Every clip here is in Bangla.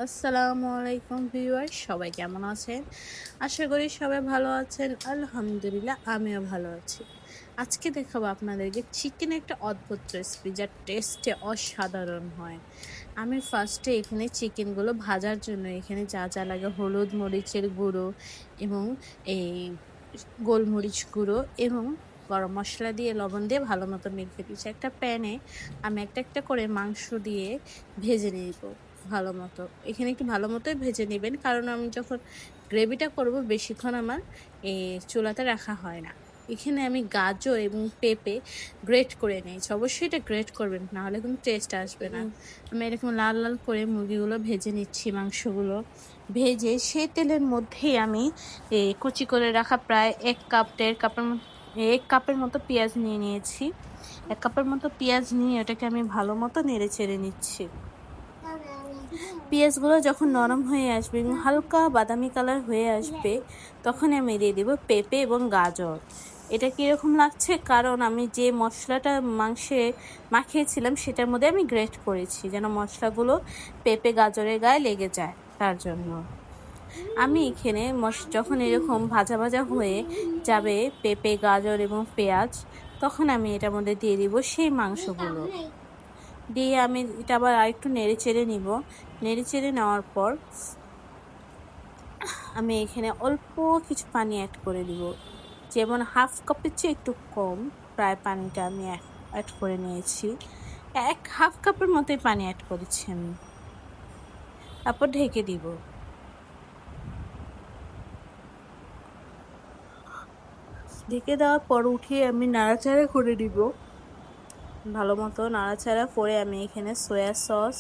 আসসালামু আলাইকুম ভিউয়ার্স, সবাই কেমন আছেন? আশা করি সবাই ভালো আছেন। আলহামদুলিল্লাহ আমিও ভালো আছি। আজকে দেখাবো আপনাদেরকে চিকেনের একটা অদ্ভুত রেসিপি যার টেস্টে অসাধারণ হয়। আমি ফার্স্টে এখানে চিকেনগুলো ভাজার জন্য এখানে যা যা লাগে হলুদ মরিচের গুঁড়ো এবং এই গোলমরিচ গুঁড়ো এবং গরম মসলা দিয়ে লবণ দিয়ে ভালো মতো মেখে দিয়েছি। একটা প্যানে আমি একটা একটা করে মাংস দিয়ে ভেজে নিব ভালো মতো। এখানে একটু ভালো মতোই ভেজে নেবেন, কারণ আমি যখন গ্রেভিটা করব বেশিক্ষণ আমার চুলাতে রাখা হয় না। এখানে আমি গাজর এবং পেঁপে গ্রেট করে নিয়েছি। অবশ্যই এটা গ্রেট করবেন, নাহলে কোনো টেস্ট আসবে না। আমি এরকম লাল লাল করে মুরগিগুলো ভেজে নিচ্ছি, মাংসগুলো ভেজে সেই তেলের মধ্যেই আমি কুচি করে রাখা প্রায় 1 মতো পেঁয়াজ নিয়ে নিয়েছি। 1 কাপের মতো পেঁয়াজ নিয়ে ওটাকে আমি ভালো মতো নেড়ে চেড়ে নিচ্ছি। পেঁয়াজগুলো যখন নরম হয়ে আসবে এবং হালকা বাদামি কালার হয়ে আসবে, তখন আমি দিয়ে দেবো পেঁপে এবং গাজর। এটা কীরকম লাগছে, কারণ আমি যে মশলাটা মাংসে মাখিয়েছিলাম সেটার মধ্যে আমি গ্রেট করেছি, যেন মশলাগুলো পেঁপে গাজরের গায়ে লেগে যায়, তার জন্য। আমি এখানে যখন এরকম ভাজা ভাজা হয়ে যাবে পেঁপে গাজর এবং পেঁয়াজ, তখন আমি এটার মধ্যে দিয়ে দিব সেই মাংসগুলো। দিয়ে আমি এটা আবার আরেকটু নেড়ে চেড়ে নিব। নেড়ে চেড়ে নেওয়ার পর আমি এখানে অল্প কিছু পানি অ্যাড করে দিব, যেমন 1/2 কাপের চেয়ে একটু কম প্রায় পানিটা আমি অ্যাড করে নিয়েছি। 1/2 কাপের মতোই পানি অ্যাড করেছি আমি। তারপর ঢেকে দিব। ঢেকে দেওয়ার পর উঠিয়ে আমি নাড়াচাড়া করে দিব। ভালো মতো নাড়াচাড়া করে আমি এখানে সয়া সস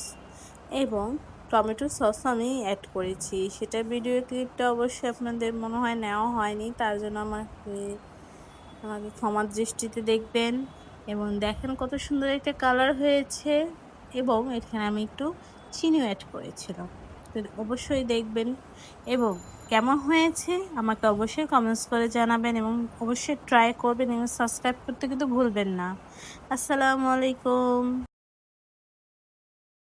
এবং টমেটো সস আমি অ্যাড করেছি। সেটা ভিডিও ক্লিপটা অবশ্যই আপনাদের মনে হয় নেওয়া হয়নি, তার জন্য আমাকে ক্ষমার দৃষ্টিতে দেখবেন। এবং দেখেন কত সুন্দর একটা কালার হয়েছে। এবং এখানে আমি একটু চিনিও অ্যাড করেছিলাম, তো অবশ্যই দেখবেন এবং কেমন হয়েছে আমাকে অবশ্যই কমেন্টস করে জানাবেন এবং অবশ্যই ট্রাই করবেন এবং সাবস্ক্রাইব করতে কিন্তু ভুলবেন না। আসসালামু আলাইকুম।